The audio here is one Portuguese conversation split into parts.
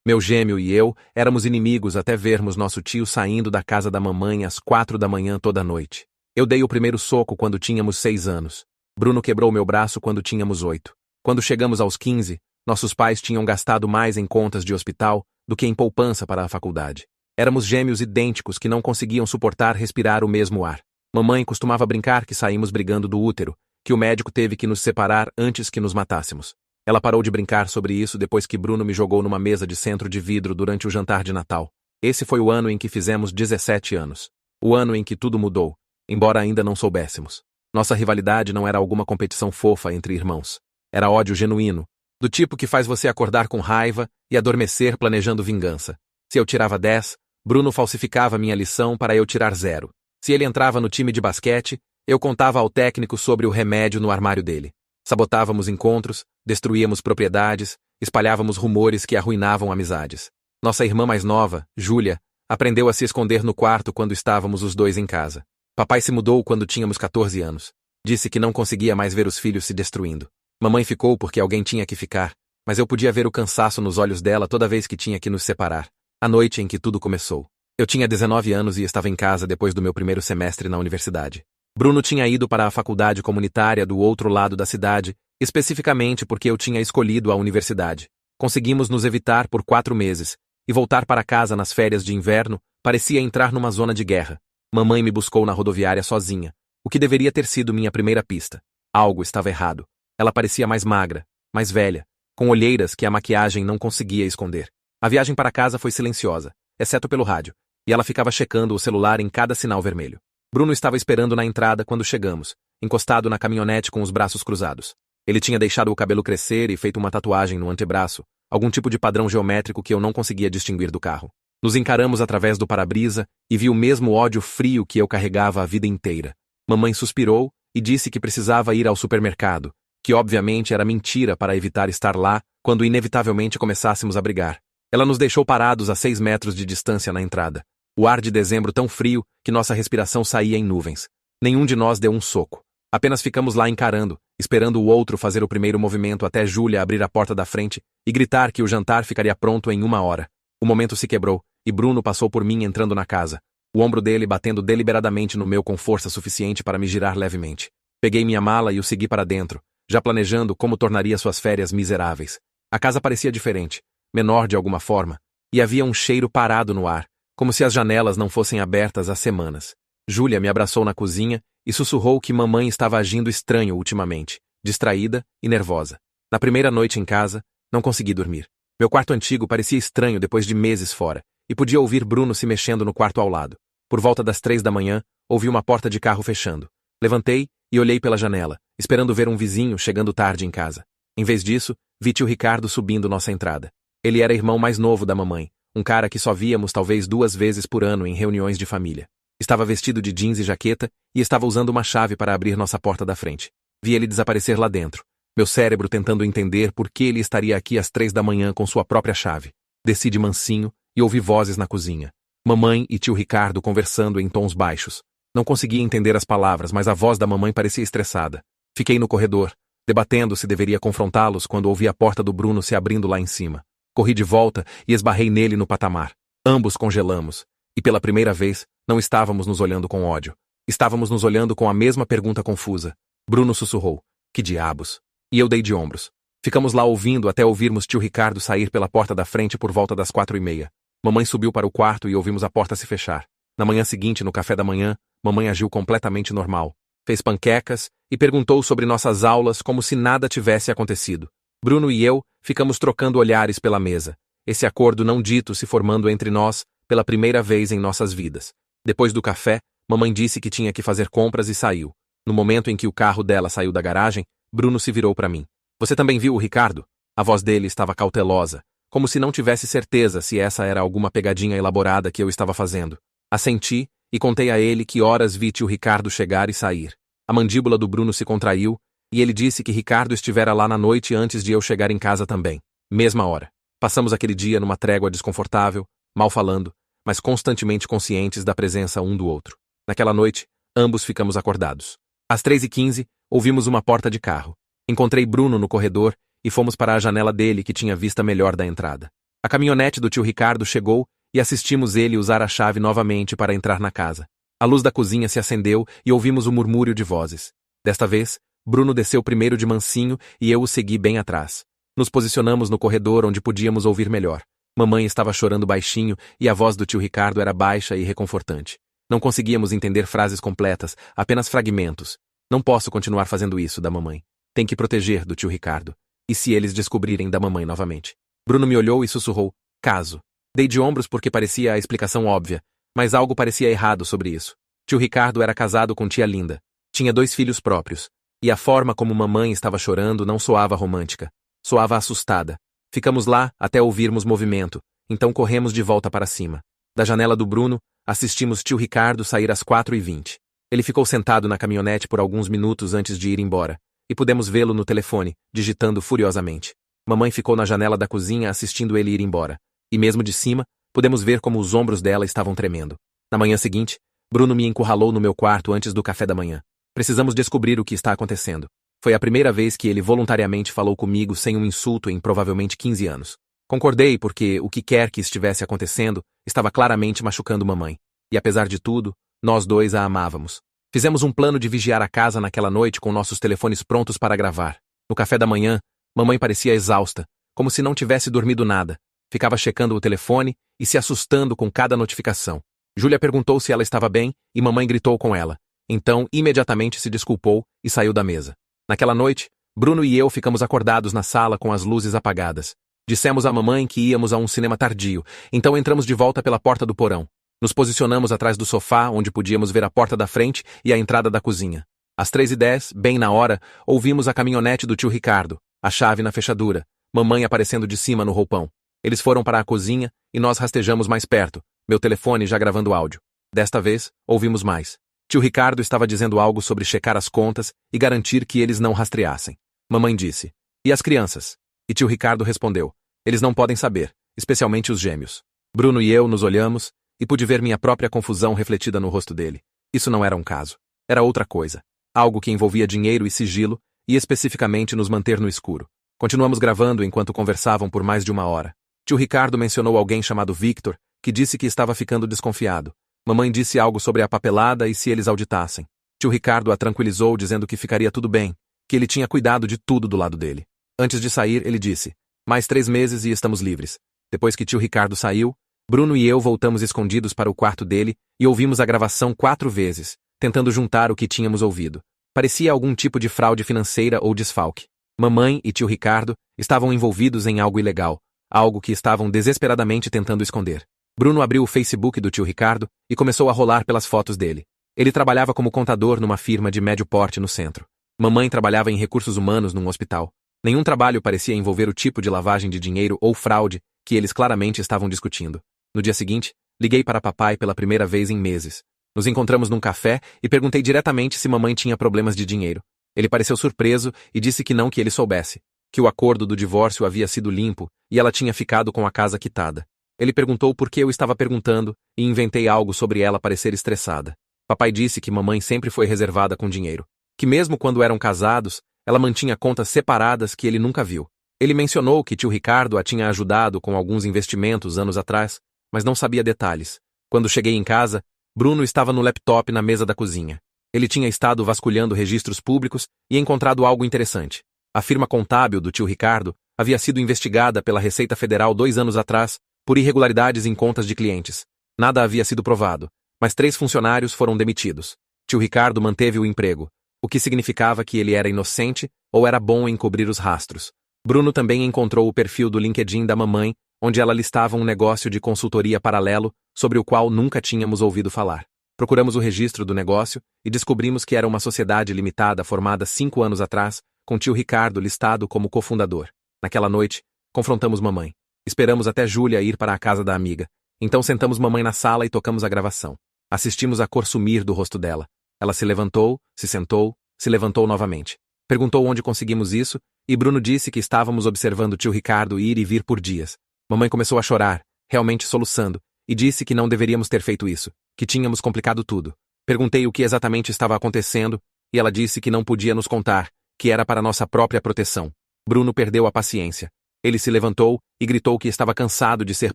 Meu gêmeo e eu éramos inimigos até vermos nosso tio saindo da casa da mamãe às 4 da manhã toda noite. Eu dei o primeiro soco quando tínhamos 6 anos. Bruno quebrou meu braço quando tínhamos 8. Quando chegamos aos 15, nossos pais tinham gastado mais em contas de hospital do que em poupança para a faculdade. Éramos gêmeos idênticos que não conseguiam suportar respirar o mesmo ar. Mamãe costumava brincar que saímos brigando do útero, que o médico teve que nos separar antes que nos matássemos. Ela parou de brincar sobre isso depois que Bruno me jogou numa mesa de centro de vidro durante o jantar de Natal. Esse foi o ano em que fizemos 17 anos. O ano em que tudo mudou, embora ainda não soubéssemos. Nossa rivalidade não era alguma competição fofa entre irmãos. Era ódio genuíno, do tipo que faz você acordar com raiva e adormecer planejando vingança. Se eu tirava 10, Bruno falsificava minha lição para eu tirar 0. Se ele entrava no time de basquete, eu contava ao técnico sobre o remédio no armário dele. Sabotávamos encontros, destruíamos propriedades, espalhávamos rumores que arruinavam amizades. Nossa irmã mais nova, Júlia, aprendeu a se esconder no quarto quando estávamos os dois em casa. Papai se mudou quando tínhamos 14 anos. Disse que não conseguia mais ver os filhos se destruindo. Mamãe ficou porque alguém tinha que ficar, mas eu podia ver o cansaço nos olhos dela toda vez que tinha que nos separar. A noite em que tudo começou. Eu tinha 19 anos e estava em casa depois do meu primeiro semestre na universidade. Bruno tinha ido para a faculdade comunitária do outro lado da cidade, especificamente porque eu tinha escolhido a universidade. Conseguimos nos evitar por 4 meses, e voltar para casa nas férias de inverno parecia entrar numa zona de guerra. Mamãe me buscou na rodoviária sozinha, o que deveria ter sido minha primeira pista. Algo estava errado. Ela parecia mais magra, mais velha, com olheiras que a maquiagem não conseguia esconder. A viagem para casa foi silenciosa, exceto pelo rádio, e ela ficava checando o celular em cada sinal vermelho. Bruno estava esperando na entrada quando chegamos, encostado na caminhonete com os braços cruzados. Ele tinha deixado o cabelo crescer e feito uma tatuagem no antebraço, algum tipo de padrão geométrico que eu não conseguia distinguir do carro. Nos encaramos através do para-brisa e vi o mesmo ódio frio que eu carregava a vida inteira. Mamãe suspirou e disse que precisava ir ao supermercado, que obviamente era mentira para evitar estar lá quando inevitavelmente começássemos a brigar. Ela nos deixou parados a 6 metros de distância na entrada. O ar de dezembro tão frio que nossa respiração saía em nuvens. Nenhum de nós deu um soco. Apenas ficamos lá encarando, esperando o outro fazer o primeiro movimento até Júlia abrir a porta da frente e gritar que o jantar ficaria pronto em 1 hora. O momento se quebrou, e Bruno passou por mim entrando na casa, o ombro dele batendo deliberadamente no meu com força suficiente para me girar levemente. Peguei minha mala e o segui para dentro, já planejando como tornaria suas férias miseráveis. A casa parecia diferente, menor de alguma forma, e havia um cheiro parado no ar, como se as janelas não fossem abertas há semanas. Júlia me abraçou na cozinha e sussurrou que mamãe estava agindo estranho ultimamente, distraída e nervosa. Na primeira noite em casa, não consegui dormir. Meu quarto antigo parecia estranho depois de meses fora, e podia ouvir Bruno se mexendo no quarto ao lado. Por volta das 3 da manhã, ouvi uma porta de carro fechando. Levantei e olhei pela janela, esperando ver um vizinho chegando tarde em casa. Em vez disso, vi tio Ricardo subindo nossa entrada. Ele era irmão mais novo da mamãe, um cara que só víamos talvez 2 vezes por ano em reuniões de família. Estava vestido de jeans e jaqueta e estava usando uma chave para abrir nossa porta da frente. Vi ele desaparecer lá dentro, meu cérebro tentando entender por que ele estaria aqui às 3 da manhã com sua própria chave. Desci de mansinho e ouvi vozes na cozinha. Mamãe e tio Ricardo conversando em tons baixos. Não conseguia entender as palavras, mas a voz da mamãe parecia estressada. Fiquei no corredor, debatendo se deveria confrontá-los quando ouvi a porta do Bruno se abrindo lá em cima. Corri de volta e esbarrei nele no patamar. Ambos congelamos. E pela primeira vez, não estávamos nos olhando com ódio. Estávamos nos olhando com a mesma pergunta confusa. Bruno sussurrou: "Que diabos?" E eu dei de ombros. Ficamos lá ouvindo até ouvirmos tio Ricardo sair pela porta da frente por volta das 4:30. Mamãe subiu para o quarto e ouvimos a porta se fechar. Na manhã seguinte, no café da manhã, mamãe agiu completamente normal. Fez panquecas e perguntou sobre nossas aulas como se nada tivesse acontecido. Bruno e eu ficamos trocando olhares pela mesa, esse acordo não dito se formando entre nós pela primeira vez em nossas vidas. Depois do café, mamãe disse que tinha que fazer compras e saiu. No momento em que o carro dela saiu da garagem, Bruno se virou para mim. "Você também viu o Ricardo?" A voz dele estava cautelosa, como se não tivesse certeza se essa era alguma pegadinha elaborada que eu estava fazendo. Assenti e contei a ele que horas vi tio Ricardo chegar e sair. A mandíbula do Bruno se contraiu e ele disse que Ricardo estivera lá na noite antes de eu chegar em casa também. Mesma hora. Passamos aquele dia numa trégua desconfortável, mal falando, mas constantemente conscientes da presença um do outro. Naquela noite, ambos ficamos acordados. Às 3:15, ouvimos uma porta de carro. Encontrei Bruno no corredor e fomos para a janela dele que tinha vista melhor da entrada. A caminhonete do tio Ricardo chegou e assistimos ele usar a chave novamente para entrar na casa. A luz da cozinha se acendeu e ouvimos o murmúrio de vozes. Desta vez, Bruno desceu primeiro de mansinho e eu o segui bem atrás. Nos posicionamos no corredor onde podíamos ouvir melhor. Mamãe estava chorando baixinho e a voz do tio Ricardo era baixa e reconfortante. Não conseguíamos entender frases completas, apenas fragmentos. Não posso continuar fazendo isso, da mamãe. Tem que proteger do tio Ricardo. E se eles descobrirem da mamãe novamente? Bruno me olhou e sussurrou, caso. Dei de ombros porque parecia a explicação óbvia, mas algo parecia errado sobre isso. Tio Ricardo era casado com tia Linda. Tinha 2 filhos próprios. E a forma como mamãe estava chorando não soava romântica. Soava assustada. Ficamos lá até ouvirmos movimento, então corremos de volta para cima. Da janela do Bruno, assistimos tio Ricardo sair às 4h20. Ele ficou sentado na caminhonete por alguns minutos antes de ir embora, e pudemos vê-lo no telefone, digitando furiosamente. Mamãe ficou na janela da cozinha assistindo ele ir embora, e mesmo de cima, pudemos ver como os ombros dela estavam tremendo. Na manhã seguinte, Bruno me encurralou no meu quarto antes do café da manhã. Precisamos descobrir o que está acontecendo. Foi a primeira vez que ele voluntariamente falou comigo sem um insulto em provavelmente 15 anos. Concordei porque o que quer que estivesse acontecendo estava claramente machucando mamãe. E apesar de tudo, nós dois a amávamos. Fizemos um plano de vigiar a casa naquela noite com nossos telefones prontos para gravar. No café da manhã, mamãe parecia exausta, como se não tivesse dormido nada. Ficava checando o telefone e se assustando com cada notificação. Júlia perguntou se ela estava bem e mamãe gritou com ela. Então, imediatamente se desculpou e saiu da mesa. Naquela noite, Bruno e eu ficamos acordados na sala com as luzes apagadas. Dissemos à mamãe que íamos a um cinema tardio, então entramos de volta pela porta do porão. Nos posicionamos atrás do sofá, onde podíamos ver a porta da frente e a entrada da cozinha. Às 3h10, bem na hora, ouvimos a caminhonete do tio Ricardo, a chave na fechadura, mamãe aparecendo de cima no roupão. Eles foram para a cozinha e nós rastejamos mais perto, meu telefone já gravando áudio. Desta vez, ouvimos mais. Tio Ricardo estava dizendo algo sobre checar as contas e garantir que eles não rastreassem. Mamãe disse, e as crianças? E tio Ricardo respondeu, eles não podem saber, especialmente os gêmeos. Bruno e eu nos olhamos e pude ver minha própria confusão refletida no rosto dele. Isso não era um caso. Era outra coisa. Algo que envolvia dinheiro e sigilo e especificamente nos manter no escuro. Continuamos gravando enquanto conversavam por mais de 1 hora. Tio Ricardo mencionou alguém chamado Victor, que disse que estava ficando desconfiado. Mamãe disse algo sobre a papelada e se eles auditassem. Tio Ricardo a tranquilizou dizendo que ficaria tudo bem, que ele tinha cuidado de tudo do lado dele. Antes de sair, ele disse, mais 3 meses e estamos livres. Depois que tio Ricardo saiu, Bruno e eu voltamos escondidos para o quarto dele e ouvimos a gravação 4 vezes, tentando juntar o que tínhamos ouvido. Parecia algum tipo de fraude financeira ou desfalque. Mamãe e tio Ricardo estavam envolvidos em algo ilegal, algo que estavam desesperadamente tentando esconder. Bruno abriu o Facebook do tio Ricardo e começou a rolar pelas fotos dele. Ele trabalhava como contador numa firma de médio porte no centro. Mamãe trabalhava em recursos humanos num hospital. Nenhum trabalho parecia envolver o tipo de lavagem de dinheiro ou fraude que eles claramente estavam discutindo. No dia seguinte, liguei para papai pela primeira vez em meses. Nos encontramos num café e perguntei diretamente se mamãe tinha problemas de dinheiro. Ele pareceu surpreso e disse que não que ele soubesse, que o acordo do divórcio havia sido limpo e ela tinha ficado com a casa quitada. Ele perguntou por que eu estava perguntando e inventei algo sobre ela parecer estressada. Papai disse que mamãe sempre foi reservada com dinheiro, que mesmo quando eram casados, ela mantinha contas separadas que ele nunca viu. Ele mencionou que tio Ricardo a tinha ajudado com alguns investimentos anos atrás, mas não sabia detalhes. Quando cheguei em casa, Bruno estava no laptop na mesa da cozinha. Ele tinha estado vasculhando registros públicos e encontrado algo interessante. A firma contábil do tio Ricardo havia sido investigada pela Receita Federal 2 anos atrás por irregularidades em contas de clientes. Nada havia sido provado, mas 3 funcionários foram demitidos. Tio Ricardo manteve o emprego, o que significava que ele era inocente ou era bom em cobrir os rastros. Bruno também encontrou o perfil do LinkedIn da mamãe, onde ela listava um negócio de consultoria paralelo sobre o qual nunca tínhamos ouvido falar. Procuramos o registro do negócio e descobrimos que era uma sociedade limitada formada 5 anos atrás, com tio Ricardo listado como cofundador. Naquela noite, confrontamos mamãe. Esperamos até Júlia ir para a casa da amiga. Então sentamos mamãe na sala e tocamos a gravação. Assistimos a cor sumir do rosto dela. Ela se levantou, se sentou, se levantou novamente. Perguntou onde conseguimos isso, e Bruno disse que estávamos observando tio Ricardo ir e vir por dias. Mamãe começou a chorar, realmente soluçando, e disse que não deveríamos ter feito isso, que tínhamos complicado tudo. Perguntei o que exatamente estava acontecendo, e ela disse que não podia nos contar, que era para nossa própria proteção. Bruno perdeu a paciência. Ele se levantou e gritou que estava cansado de ser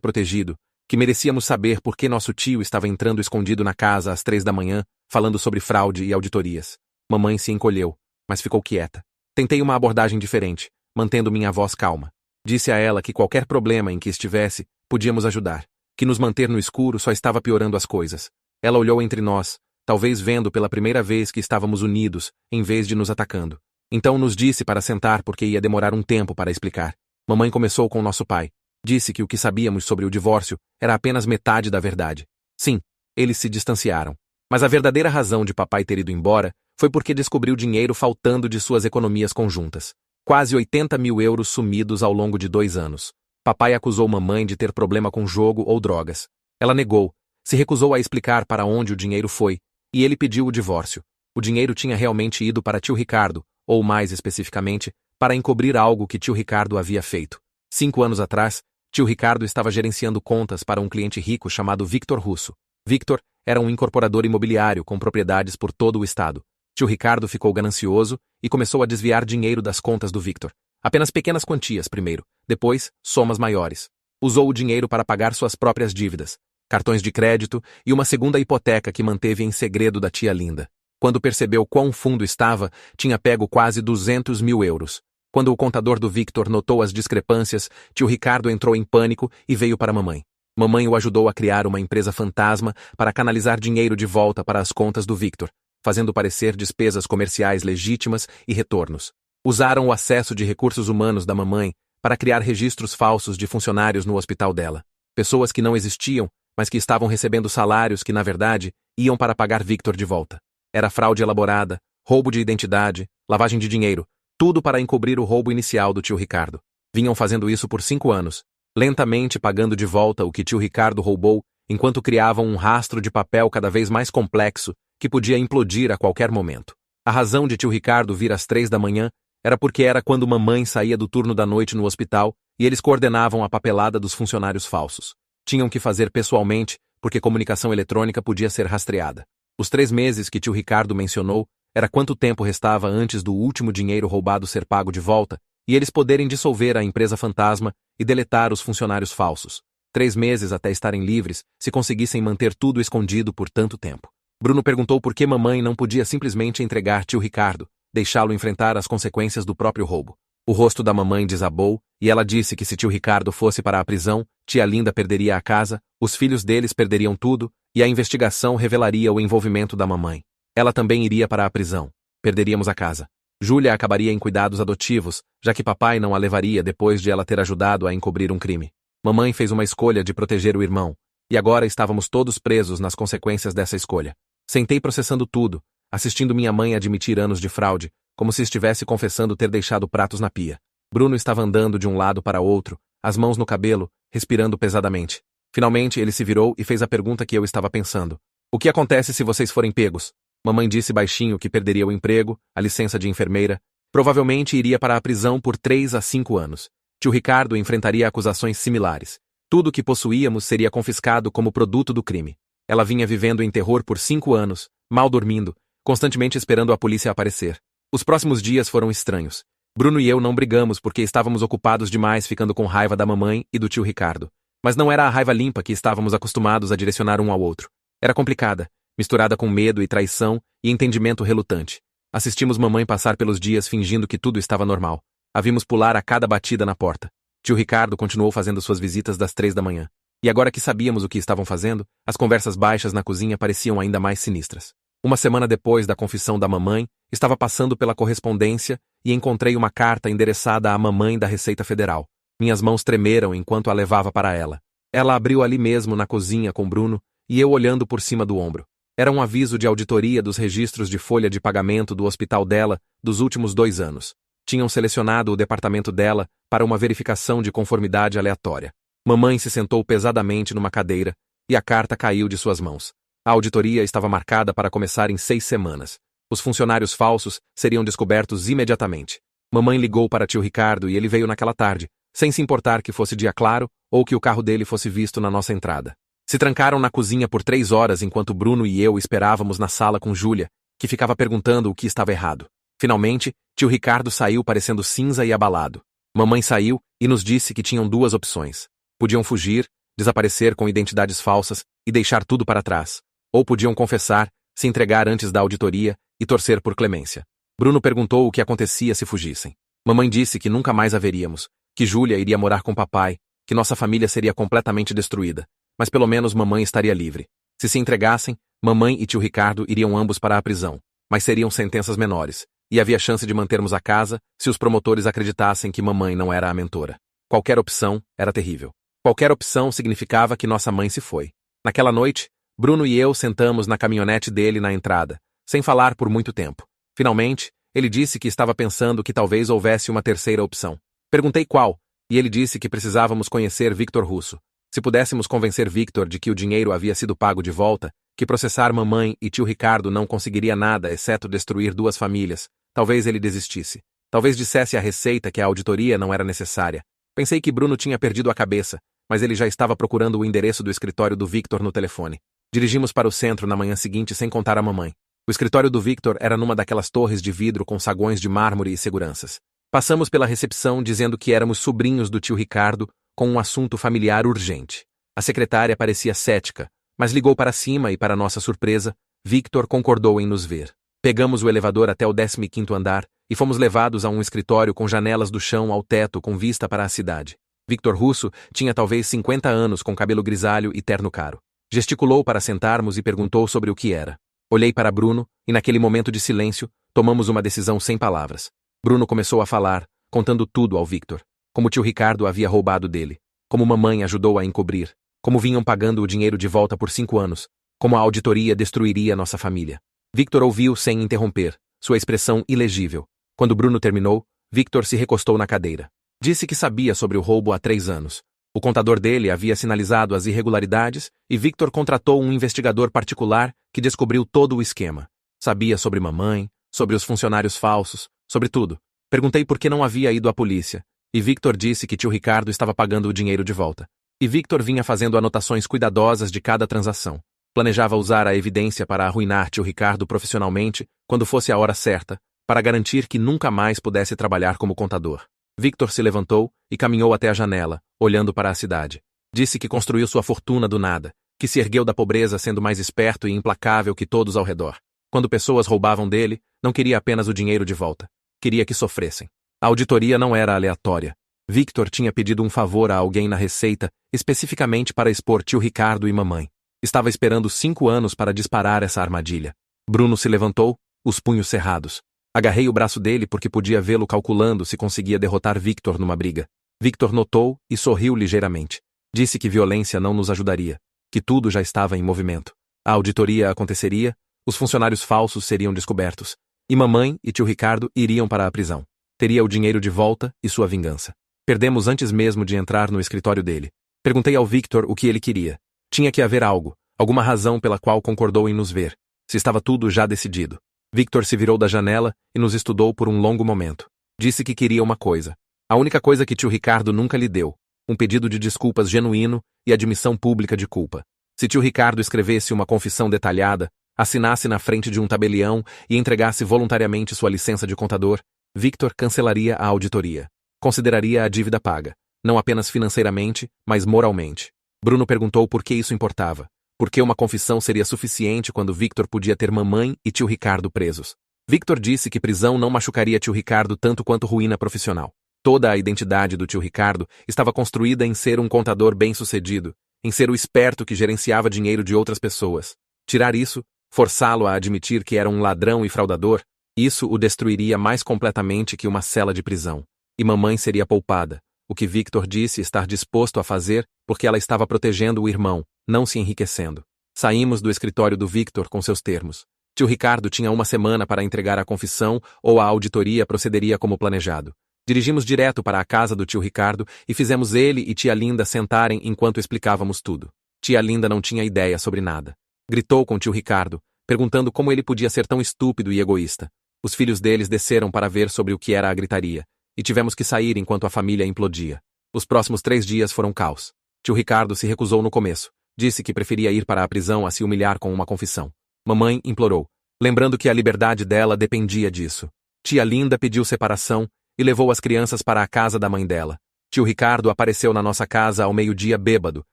protegido, que merecíamos saber por que nosso tio estava entrando escondido na casa às 3 da manhã, falando sobre fraude e auditorias. Mamãe se encolheu, mas ficou quieta. Tentei uma abordagem diferente, mantendo minha voz calma. Disse a ela que qualquer problema em que estivesse, podíamos ajudar, que nos manter no escuro só estava piorando as coisas. Ela olhou entre nós, talvez vendo pela primeira vez que estávamos unidos, em vez de nos atacando. Então nos disse para sentar porque ia demorar um tempo para explicar. Mamãe começou com nosso pai. Disse que o que sabíamos sobre o divórcio era apenas metade da verdade. Sim, eles se distanciaram. Mas a verdadeira razão de papai ter ido embora foi porque descobriu dinheiro faltando de suas economias conjuntas. Quase 80 mil euros sumidos ao longo de 2 anos. Papai acusou mamãe de ter problema com jogo ou drogas. Ela negou, se recusou a explicar para onde o dinheiro foi, e ele pediu o divórcio. O dinheiro tinha realmente ido para tio Ricardo, ou mais especificamente, para encobrir algo que tio Ricardo havia feito. 5 anos atrás, tio Ricardo estava gerenciando contas para um cliente rico chamado Victor Russo. Victor era um incorporador imobiliário com propriedades por todo o estado. Tio Ricardo ficou ganancioso e começou a desviar dinheiro das contas do Victor. Apenas pequenas quantias primeiro, depois somas maiores. Usou o dinheiro para pagar suas próprias dívidas, cartões de crédito e uma segunda hipoteca que manteve em segredo da tia Linda. Quando percebeu quão fundo estava, tinha pego quase 200 mil euros. Quando o contador do Victor notou as discrepâncias, tio Ricardo entrou em pânico e veio para mamãe. Mamãe o ajudou a criar uma empresa fantasma para canalizar dinheiro de volta para as contas do Victor, fazendo parecer despesas comerciais legítimas e retornos. Usaram o acesso de recursos humanos da mamãe para criar registros falsos de funcionários no hospital dela. Pessoas que não existiam, mas que estavam recebendo salários que, na verdade, iam para pagar Victor de volta. Era fraude elaborada, roubo de identidade, lavagem de dinheiro, tudo para encobrir o roubo inicial do tio Ricardo. Vinham fazendo isso por 5 anos, lentamente pagando de volta o que tio Ricardo roubou, enquanto criavam um rastro de papel cada vez mais complexo que podia implodir a qualquer momento. A razão de tio Ricardo vir às 3 da manhã era porque era quando mamãe saía do turno da noite no hospital e eles coordenavam a papelada dos funcionários falsos. Tinham que fazer pessoalmente, porque comunicação eletrônica podia ser rastreada. Os 3 meses que tio Ricardo mencionou era quanto tempo restava antes do último dinheiro roubado ser pago de volta e eles poderem dissolver a empresa fantasma e deletar os funcionários falsos. 3 meses até estarem livres, se conseguissem manter tudo escondido por tanto tempo. Bruno perguntou por que mamãe não podia simplesmente entregar tio Ricardo, deixá-lo enfrentar as consequências do próprio roubo. O rosto da mamãe desabou e ela disse que se tio Ricardo fosse para a prisão, tia Linda perderia a casa, os filhos deles perderiam tudo e a investigação revelaria o envolvimento da mamãe. Ela também iria para a prisão. Perderíamos a casa. Júlia acabaria em cuidados adotivos, já que papai não a levaria depois de ela ter ajudado a encobrir um crime. Mamãe fez uma escolha de proteger o irmão, e agora estávamos todos presos nas consequências dessa escolha. Sentei processando tudo, assistindo minha mãe admitir anos de fraude, como se estivesse confessando ter deixado pratos na pia. Bruno estava andando de um lado para outro, as mãos no cabelo, respirando pesadamente. Finalmente ele se virou e fez a pergunta que eu estava pensando. O que acontece se vocês forem pegos? Mamãe disse baixinho que perderia o emprego, a licença de enfermeira, provavelmente iria para a prisão por 3 a 5 anos. Tio Ricardo enfrentaria acusações similares. Tudo o que possuíamos seria confiscado como produto do crime. Ela vinha vivendo em terror por 5 anos, mal dormindo, constantemente esperando a polícia aparecer. Os próximos dias foram estranhos. Bruno e eu não brigamos porque estávamos ocupados demais ficando com raiva da mamãe e do tio Ricardo. Mas não era a raiva limpa que estávamos acostumados a direcionar um ao outro. Era complicada, misturada com medo e traição e entendimento relutante. Assistimos mamãe passar pelos dias fingindo que tudo estava normal. A vimos pular a cada batida na porta. Tio Ricardo continuou fazendo suas visitas das 3 da manhã. E agora que sabíamos o que estavam fazendo, as conversas baixas na cozinha pareciam ainda mais sinistras. Uma semana depois da confissão da mamãe, estava passando pela correspondência e encontrei uma carta endereçada à mamãe da Receita Federal. Minhas mãos tremeram enquanto a levava para ela. Ela abriu ali mesmo na cozinha com Bruno e eu olhando por cima do ombro. Era um aviso de auditoria dos registros de folha de pagamento do hospital dela dos últimos 2 anos. Tinham selecionado o departamento dela para uma verificação de conformidade aleatória. Mamãe se sentou pesadamente numa cadeira e a carta caiu de suas mãos. A auditoria estava marcada para começar em 6 semanas. Os funcionários falsos seriam descobertos imediatamente. Mamãe ligou para tio Ricardo e ele veio naquela tarde, sem se importar que fosse dia claro ou que o carro dele fosse visto na nossa entrada. Se trancaram na cozinha por 3 horas enquanto Bruno e eu esperávamos na sala com Júlia, que ficava perguntando o que estava errado. Finalmente, tio Ricardo saiu parecendo cinza e abalado. Mamãe saiu e nos disse que tinham duas opções. Podiam fugir, desaparecer com identidades falsas e deixar tudo para trás. Ou podiam confessar, se entregar antes da auditoria e torcer por clemência. Bruno perguntou o que acontecia se fugissem. Mamãe disse que nunca mais a veríamos, que Júlia iria morar com papai, que nossa família seria completamente destruída, mas pelo menos mamãe estaria livre. Se entregassem, mamãe e tio Ricardo iriam ambos para a prisão, mas seriam sentenças menores, e havia chance de mantermos a casa se os promotores acreditassem que mamãe não era a mentora. Qualquer opção era terrível. Qualquer opção significava que nossa mãe se foi. Naquela noite, Bruno e eu sentamos na caminhonete dele na entrada, sem falar por muito tempo. Finalmente, ele disse que estava pensando que talvez houvesse uma terceira opção. Perguntei qual, e ele disse que precisávamos conhecer Victor Russo. Se pudéssemos convencer Victor de que o dinheiro havia sido pago de volta, que processar mamãe e tio Ricardo não conseguiria nada exceto destruir duas famílias, talvez ele desistisse. Talvez dissesse à Receita que a auditoria não era necessária. Pensei que Bruno tinha perdido a cabeça, mas ele já estava procurando o endereço do escritório do Victor no telefone. Dirigimos para o centro na manhã seguinte sem contar a mamãe. O escritório do Victor era numa daquelas torres de vidro com saguões de mármore e seguranças. Passamos pela recepção dizendo que éramos sobrinhos do tio Ricardo com um assunto familiar urgente. A secretária parecia cética, mas ligou para cima e, para nossa surpresa, Victor concordou em nos ver. Pegamos o elevador até o 15º andar e fomos levados a um escritório com janelas do chão ao teto com vista para a cidade. Victor Russo tinha talvez 50 anos com cabelo grisalho e terno caro. Gesticulou para sentarmos e perguntou sobre o que era. Olhei para Bruno e, naquele momento de silêncio, tomamos uma decisão sem palavras. Bruno começou a falar, contando tudo ao Victor. Como tio Ricardo havia roubado dele. Como mamãe ajudou a encobrir. Como vinham pagando o dinheiro de volta por 5 anos. Como a auditoria destruiria nossa família. Victor ouviu sem interromper, sua expressão ilegível. Quando Bruno terminou, Victor se recostou na cadeira. Disse que sabia sobre o roubo há 3 anos. O contador dele havia sinalizado as irregularidades e Victor contratou um investigador particular que descobriu todo o esquema. Sabia sobre mamãe, sobre os funcionários falsos, sobre tudo. Perguntei por que não havia ido à polícia, e Victor disse que tio Ricardo estava pagando o dinheiro de volta. E Victor vinha fazendo anotações cuidadosas de cada transação. Planejava usar a evidência para arruinar tio Ricardo profissionalmente quando fosse a hora certa, para garantir que nunca mais pudesse trabalhar como contador. Victor se levantou e caminhou até a janela, olhando para a cidade. Disse que construiu sua fortuna do nada, que se ergueu da pobreza sendo mais esperto e implacável que todos ao redor. Quando pessoas roubavam dele, não queria apenas o dinheiro de volta. Queria que sofressem. A auditoria não era aleatória. Victor tinha pedido um favor a alguém na Receita, especificamente para expor tio Ricardo e mamãe. Estava esperando 5 anos para disparar essa armadilha. Bruno se levantou, os punhos cerrados. Agarrei o braço dele porque podia vê-lo calculando se conseguia derrotar Victor numa briga. Victor notou e sorriu ligeiramente. Disse que violência não nos ajudaria, que tudo já estava em movimento. A auditoria aconteceria, os funcionários falsos seriam descobertos, e mamãe e tio Ricardo iriam para a prisão. Teria o dinheiro de volta e sua vingança. Perdemos antes mesmo de entrar no escritório dele. Perguntei ao Victor o que ele queria. Tinha que haver algo, alguma razão pela qual concordou em nos ver. Se estava tudo já decidido. Victor se virou da janela e nos estudou por um longo momento. Disse que queria uma coisa. A única coisa que tio Ricardo nunca lhe deu. Um pedido de desculpas genuíno e admissão pública de culpa. Se tio Ricardo escrevesse uma confissão detalhada, assinasse na frente de um tabelião e entregasse voluntariamente sua licença de contador, Victor cancelaria a auditoria. Consideraria a dívida paga, não apenas financeiramente, mas moralmente. Bruno perguntou por que isso importava. Por que uma confissão seria suficiente quando Victor podia ter mamãe e tio Ricardo presos? Victor disse que prisão não machucaria tio Ricardo tanto quanto ruína profissional. Toda a identidade do tio Ricardo estava construída em ser um contador bem-sucedido, em ser o esperto que gerenciava dinheiro de outras pessoas. Tirar isso, forçá-lo a admitir que era um ladrão e fraudador, isso o destruiria mais completamente que uma cela de prisão. E mamãe seria poupada, o que Victor disse estar disposto a fazer porque ela estava protegendo o irmão, não se enriquecendo. Saímos do escritório do Victor com seus termos. Tio Ricardo tinha 1 semana para entregar a confissão ou a auditoria procederia como planejado. Dirigimos direto para a casa do tio Ricardo e fizemos ele e tia Linda sentarem enquanto explicávamos tudo. Tia Linda não tinha ideia sobre nada. Gritou com tio Ricardo, perguntando como ele podia ser tão estúpido e egoísta. Os filhos deles desceram para ver sobre o que era a gritaria, e tivemos que sair enquanto a família implodia. Os próximos 3 dias foram caos. Tio Ricardo se recusou no começo. Disse que preferia ir para a prisão a se humilhar com uma confissão. Mamãe implorou, lembrando que a liberdade dela dependia disso. Tia Linda pediu separação e levou as crianças para a casa da mãe dela. Tio Ricardo apareceu na nossa casa ao meio-dia bêbado,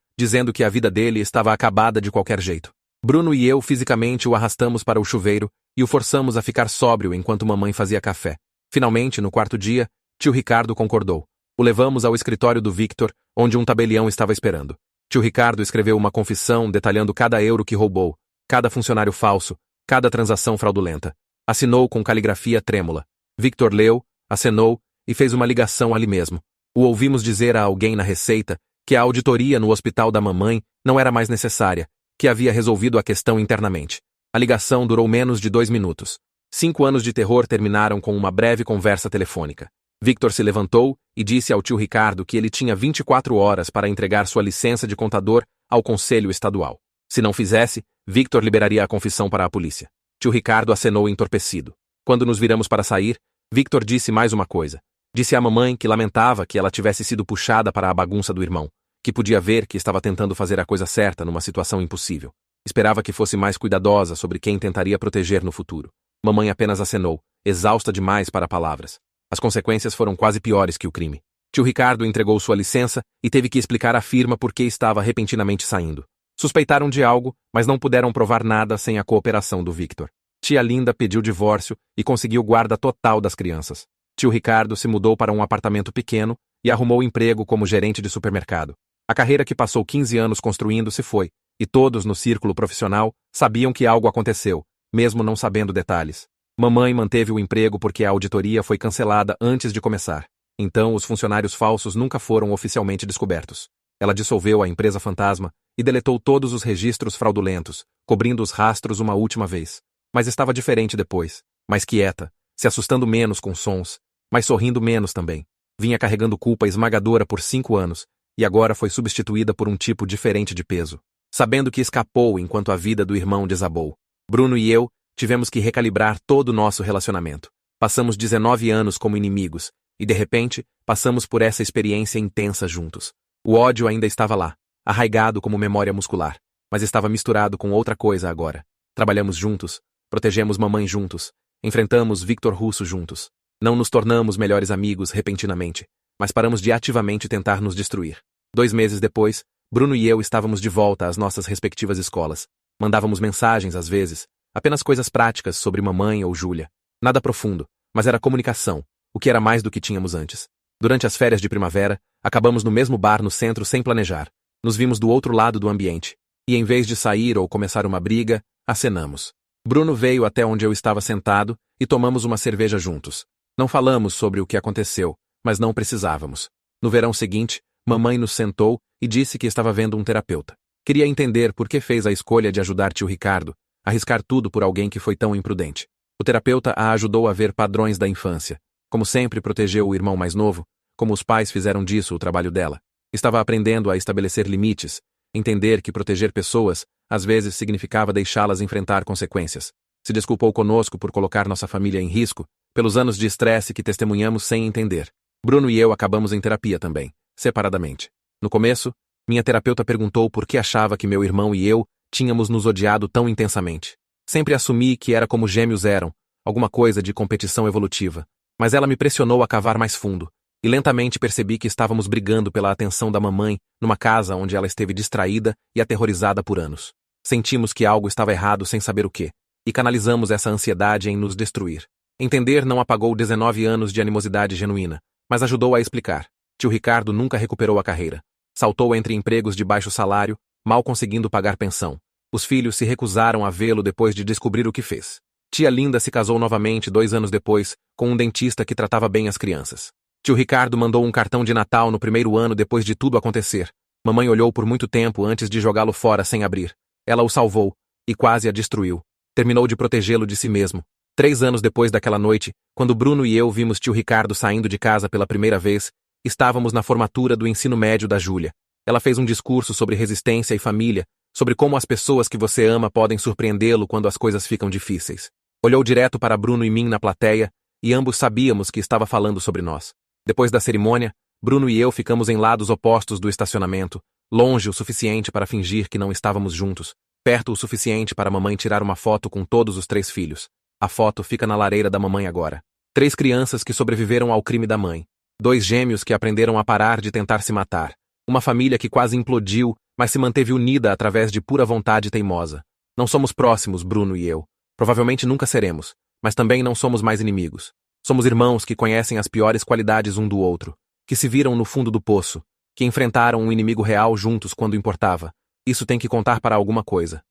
dizendo que a vida dele estava acabada de qualquer jeito. Bruno e eu fisicamente o arrastamos para o chuveiro e o forçamos a ficar sóbrio enquanto mamãe fazia café. Finalmente, no quarto dia, tio Ricardo concordou. O levamos ao escritório do Victor, onde um tabelião estava esperando. Tio Ricardo escreveu uma confissão detalhando cada euro que roubou, cada funcionário falso, cada transação fraudulenta. Assinou com caligrafia trêmula. Victor leu, acenou e fez uma ligação ali mesmo. O ouvimos dizer a alguém na Receita que a auditoria no hospital da mamãe não era mais necessária, que havia resolvido a questão internamente. A ligação durou menos de 2 minutos. 5 anos de terror terminaram com uma breve conversa telefônica. Victor se levantou e disse ao tio Ricardo que ele tinha 24 horas para entregar sua licença de contador ao Conselho Estadual. Se não fizesse, Victor liberaria a confissão para a polícia. Tio Ricardo acenou entorpecido. Quando nos viramos para sair, Victor disse mais uma coisa. Disse à mamãe que lamentava que ela tivesse sido puxada para a bagunça do irmão, que podia ver que estava tentando fazer a coisa certa numa situação impossível. Esperava que fosse mais cuidadosa sobre quem tentaria proteger no futuro. Mamãe apenas acenou, exausta demais para palavras. As consequências foram quase piores que o crime. Tio Ricardo entregou sua licença e teve que explicar à firma por que estava repentinamente saindo. Suspeitaram de algo, mas não puderam provar nada sem a cooperação do Victor. Tia Linda pediu divórcio e conseguiu guarda total das crianças. Tio Ricardo se mudou para um apartamento pequeno e arrumou emprego como gerente de supermercado. A carreira que passou 15 anos construindo se foi, e todos no círculo profissional sabiam que algo aconteceu, mesmo não sabendo detalhes. Mamãe manteve o emprego porque a auditoria foi cancelada antes de começar. Então, os funcionários falsos nunca foram oficialmente descobertos. Ela dissolveu a empresa fantasma e deletou todos os registros fraudulentos, cobrindo os rastros uma última vez. Mas estava diferente depois, mais quieta, se assustando menos com sons, mas sorrindo menos também. Vinha carregando culpa esmagadora por 5 anos, e agora foi substituída por um tipo diferente de peso. Sabendo que escapou enquanto a vida do irmão desabou. Bruno e eu tivemos que recalibrar todo o nosso relacionamento. Passamos 19 anos como inimigos, e de repente, passamos por essa experiência intensa juntos. O ódio ainda estava lá, arraigado como memória muscular, mas estava misturado com outra coisa agora. Trabalhamos juntos, protegemos mamãe juntos, enfrentamos Victor Russo juntos. Não nos tornamos melhores amigos repentinamente, mas paramos de ativamente tentar nos destruir. 2 meses depois, Bruno e eu estávamos de volta às nossas respectivas escolas. Mandávamos mensagens às vezes, apenas coisas práticas sobre mamãe ou Júlia. Nada profundo, mas era comunicação, o que era mais do que tínhamos antes. Durante as férias de primavera, acabamos no mesmo bar no centro sem planejar. Nos vimos do outro lado do ambiente. E em vez de sair ou começar uma briga, acenamos. Bruno veio até onde eu estava sentado e tomamos uma cerveja juntos. Não falamos sobre o que aconteceu, mas não precisávamos. No verão seguinte, mamãe nos sentou e disse que estava vendo um terapeuta. Queria entender por que fez a escolha de ajudar tio Ricardo, arriscar tudo por alguém que foi tão imprudente. O terapeuta a ajudou a ver padrões da infância. Como sempre protegeu o irmão mais novo, como os pais fizeram disso o trabalho dela. Estava aprendendo a estabelecer limites, entender que proteger pessoas, às vezes, significava deixá-las enfrentar consequências. Se desculpou conosco por colocar nossa família em risco, pelos anos de estresse que testemunhamos sem entender. Bruno e eu acabamos em terapia também, separadamente. No começo, minha terapeuta perguntou por que achava que meu irmão e eu tínhamos nos odiado tão intensamente. Sempre assumi que era como gêmeos eram, alguma coisa de competição evolutiva. Mas ela me pressionou a cavar mais fundo, e lentamente percebi que estávamos brigando pela atenção da mamãe numa casa onde ela esteve distraída e aterrorizada por anos. Sentimos que algo estava errado sem saber o quê, e canalizamos essa ansiedade em nos destruir. Entender não apagou 19 anos de animosidade genuína, mas ajudou a explicar. Tio Ricardo nunca recuperou a carreira. Saltou entre empregos de baixo salário, mal conseguindo pagar pensão. Os filhos se recusaram a vê-lo depois de descobrir o que fez. Tia Linda se casou novamente 2 anos depois, com um dentista que tratava bem as crianças. Tio Ricardo mandou um cartão de Natal no primeiro ano depois de tudo acontecer. Mamãe olhou por muito tempo antes de jogá-lo fora sem abrir. Ela o salvou, e quase a destruiu. Terminou de protegê-lo de si mesmo. 3 anos depois daquela noite, quando Bruno e eu vimos tio Ricardo saindo de casa pela primeira vez, estávamos na formatura do ensino médio da Júlia. Ela fez um discurso sobre resistência e família, sobre como as pessoas que você ama podem surpreendê-lo quando as coisas ficam difíceis. Olhou direto para Bruno e mim na plateia, e ambos sabíamos que estava falando sobre nós. Depois da cerimônia, Bruno e eu ficamos em lados opostos do estacionamento, longe o suficiente para fingir que não estávamos juntos, perto o suficiente para a mamãe tirar uma foto com todos os 3 filhos. A foto fica na lareira da mamãe agora. 3 crianças que sobreviveram ao crime da mãe. 2 gêmeos que aprenderam a parar de tentar se matar. Uma família que quase implodiu, mas se manteve unida através de pura vontade teimosa. Não somos próximos, Bruno e eu. Provavelmente nunca seremos, mas também não somos mais inimigos. Somos irmãos que conhecem as piores qualidades um do outro, que se viram no fundo do poço, que enfrentaram um inimigo real juntos quando importava. Isso tem que contar para alguma coisa.